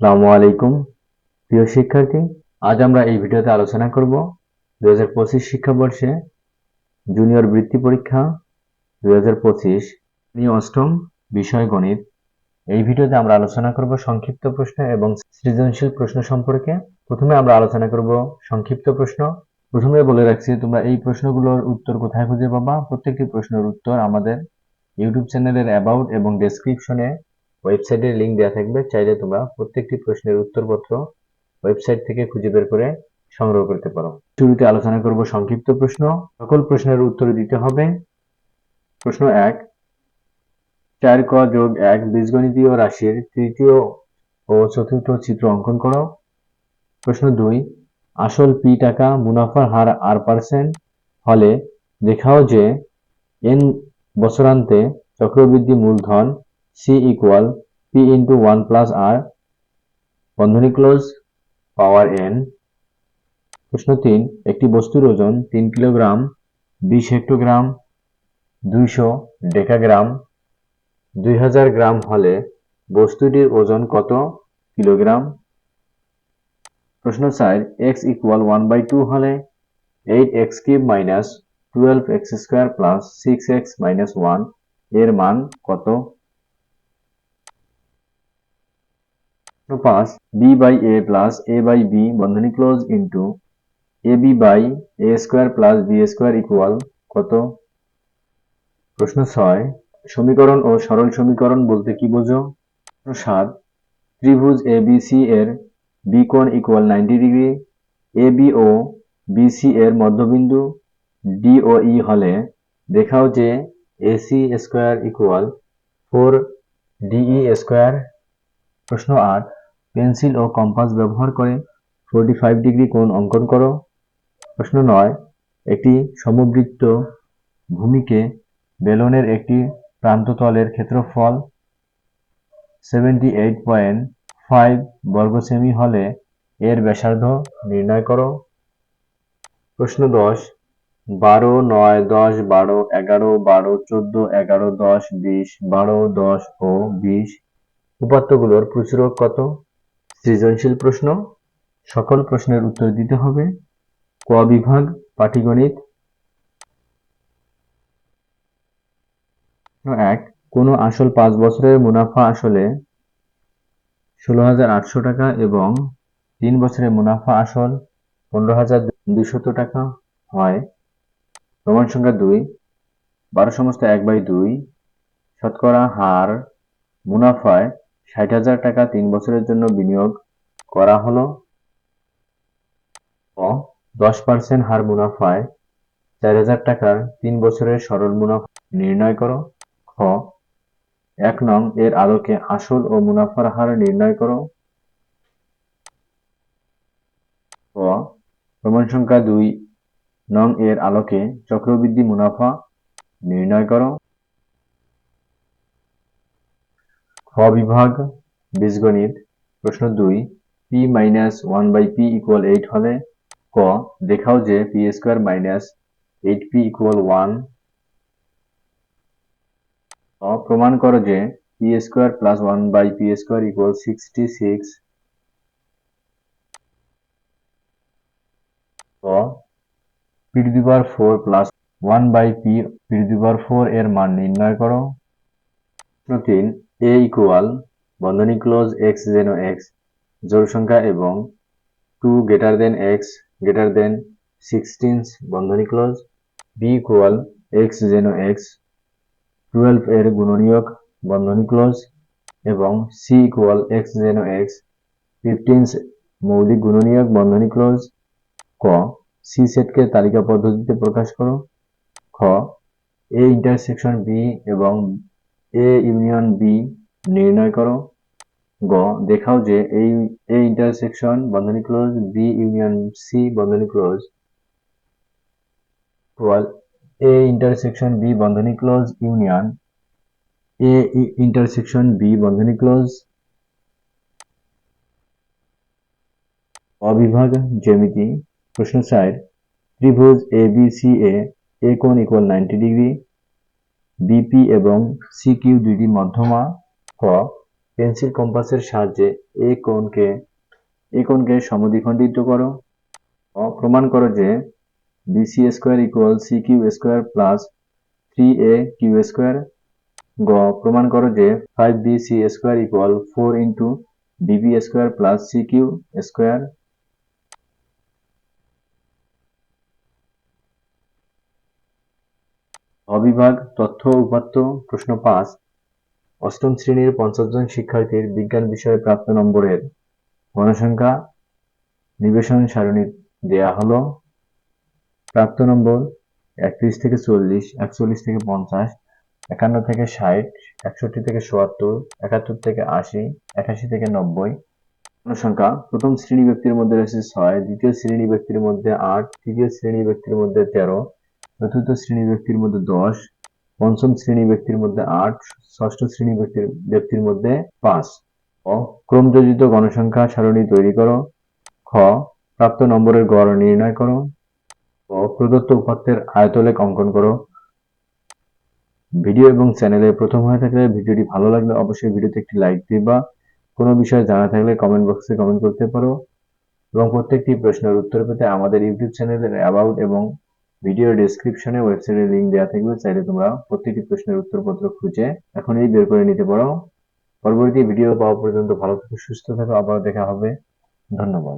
আসসালামু আলাইকুম প্রিয় শিক্ষার্থী, আজ আমরা এই ভিডিওতে আলোচনা করব 2025 শিক্ষাবর্ষে জুনিয়র বৃত্তি পরীক্ষা 2025 অষ্টম বিষয় গণিত। এই ভিডিওতে আমরা আলোচনা করব সংক্ষিপ্ত প্রশ্ন এবং সৃজনশীল প্রশ্ন সম্পর্কে। প্রথমে আমরা আলোচনা করব সংক্ষিপ্ত প্রশ্ন। প্রথমে বলে রাখছি, তোমরা এই প্রশ্নগুলোর উত্তর কোথায় খুঁজে পাবা। প্রত্যেকটি প্রশ্নের উত্তর আমাদের ইউটিউব চ্যানেলের অ্যাবাউট এবং ডেসক্রিপশনে ওয়েবসাইটের লিঙ্ক দেওয়া থাকবে। চাইলে তোমরা প্রত্যেকটি প্রশ্নের উত্তরপত্র ওয়েবসাইট থেকে খুঁজে বের করে সংগ্রহ করতে পারো। শুরুতে আলোচনা করব সংক্ষিপ্ত প্রশ্ন। সকল প্রশ্নের উত্তর দিতে হবে। প্রশ্ন 1, 4 ক যোগ 1 বীজগণিতীয় রাশির তৃতীয় ও চতুর্থ চিত্র অঙ্কন করো। প্রশ্ন 2, আসল পি টাকা মুনাফার হার r% হলে দেখাও যে n বছরান্তে চক্রবৃদ্ধি মূলধন C equal P into 1 plus R বন্ধনী ক্লোজ পাওয়ার n। প্রশ্ন 3, একটি বস্তুর ওজন 3 কিলোগ্রাম 20 হেক্টোগ্রাম 200 ডেকাগ্রাম 2000 গ্রাম হলে বস্তুটির ওজন কত কিলোগ্রাম? প্রশ্ন 4, x equal 1/2 হলে 8x cube minus 12x square plus 6x minus 1 এর মান কত? প্রশ্ন 5, b by a plus a by b বন্ধনী close into ab by a square plus b square equal কত? প্রশ্ন 6, সমীকরণ ও সরল সমীকরণ বলতে কি বোঝো? প্রশ্ন 7, ত্রিভুজ ABC এর b কোণ ইকুয়াল 90 ডিগ্রি, AB ও BC এর মধ্যবিন্দু D ও E হলে দেখাও যে AC square equal 4DE square. প্রশ্ন 8, পেন্সিল ও কম্পাস ব্যবহার করে 45 ডিগ্রি কোণ অঙ্কন করো। প্রশ্ন 9, একটি সমবৃত্ত ভূমিকে বেলনের একটি প্রান্ততলের ক্ষেত্রফল 78.5 বর্গ সেমি হলে এর ব্যাসার্ধ নির্ণয় করো। প্রশ্ন 10, 12, 9, 10, 12, 11, 12, 14, 11, 10, 20, 12, 10 ও 20 উপাত্তগুলোর প্রচুরক কত? সৃজনশীল প্রশ্ন। সকল প্রশ্নের উত্তর দিতে হবে। ক বিভাগ পাটিগণিত। প্রশ্ন 1, কোনো আসল 5 বছরের মুনাফা আসলে 16,800 টাকা এবং 3 বছরের মুনাফা আসল 15,200 টাকা হয়। প্রমাণ সংখ্যা 2, 12/1/2 শতকরা হার মুনাফায় 60,000 টাকা 3 বছরের জন্য বিনিয়োগ করা হলো। ক 10% হার মুনাফায় 4,000 টাকার 3 বছরের সরল মুনাফা নির্ণয় করো। খ 1 নং এর আলোকে আসল ও মুনাফার হার নির্ণয় করো। ক প্রমাণ সংখ্যা 2 নং এর আলোকে চক্রবৃদ্ধি মুনাফা নির্ণয় করো। খ বিভাগ বীজগণিত। প্রশ্ন 2, p minus 1/p equal 8 হলে ক দেখাও যে p square minus 8p equal 1। ক প্রমাণ করো যে p square plus 1/p square equal 66। ক p to the power 4 plus 1/p to the power 4 এর মান নির্ণয় করো। প্রশ্ন 3, a equal বন্ধনী ক্লোজ x যেন x জোড় সংখ্যা এবং 2 greater than x greater than 16 বন্ধনী ক্লোজ। b equal x যেন x 12 এর গুণনীয়ক বন্ধনী ক্লোজ এবং c equal x যেন x 15 মৌলিক গুণনীয়ক বন্ধনী ক্লোজ। ক c সেটকে তালিকা পদ্ধতিতে প্রকাশ করো। খ a ইন্টারসেকশন b এবং a ইউনিয়ন b নির্ণয় করো। গ দেখাও যে এই a ইন্টারসেকশন বন্ধনী ক্লোজ b ইউনিয়ন c বন্ধনী close equal a intersection b বন্ধনী close union a intersection b বন্ধনী ক্লোজ। অবিভাগ জ্যামিতি। প্রশ্ন 4, ত্রিভুজ ABCA a কোণ ইকুয়াল 90 ডিগ্রি, BP এবং CQ দুইটি মধ্যমা। ক পেন্সিল কম্পাসের সাহায্যে এই কোণকে সমদ্বিখণ্ডিত করো। প্রমাণ করো যে BC square equal C Q square plus 3ac square. প্রমাণ করো যে 5bc square equal 4 into BB square plus C Q square. অবিভাগ তথ্য উপাত্ত প্রশ্ন 5। অষ্টম শ্রেণীর 50 জন শিক্ষার্থীর বিজ্ঞান বিষয়ে প্রাপ্ত নম্বরের গণসংখ্যা নিবেশন সারণী দেয়া হলো। প্রাপ্ত নম্বর 31 থেকে 40, 41 থেকে 50, 51 থেকে 60, 61 থেকে 77, 71 থেকে 80, 81 থেকে 90। গণসংখ্যা প্রথম শ্রেণী ব্যক্তির মধ্যে রয়েছে 6, দ্বিতীয় শ্রেণী ব্যক্তির মধ্যে 8, তৃতীয় শ্রেণী ব্যক্তির মধ্যে 13, চতুর্থ শ্রেণী ব্যক্তির মধ্যে 10, পঞ্চম শ্রেণী ব্যক্তির মধ্যে 8, ষষ্ঠ শ্রেণী ব্যক্তির মধ্যে 5। ক্রমযোজিত গণসংখ্যা সারণী তৈরি করো। খ প্রাপ্ত নম্বরের গড় নির্ণয় করো। প্রদত্ত উপাত্তের আয়তলেখ অঙ্কন করো। ভিডিও এবং চ্যানেলে প্রথম হয়ে থাকলে ভিডিওটি ভালো লাগলে অবশ্যই ভিডিওতে একটি লাইক দিবা। কোনো বিষয়ে জানা থাকলে কমেন্ট বক্সে কমেন্ট করতে পারো এবং প্রত্যেকটি প্রশ্নের উত্তর পেতে আমাদের ইউটিউব চ্যানেলের অ্যাবাউট এবং ভিডিও ডেসক্রিপশনে ওয়েবসাইটের লিঙ্ক দেওয়া থাকবে, চাইলে তোমরা প্রত্যেকটি প্রশ্নের উত্তরপত্র খুঁজে এখনই বের করে নিতে পারো। পরবর্তী ভিডিও পাওয়া পর্যন্ত ভালো থাকো, সুস্থ থাকো, আবার দেখা হবে। ধন্যবাদ।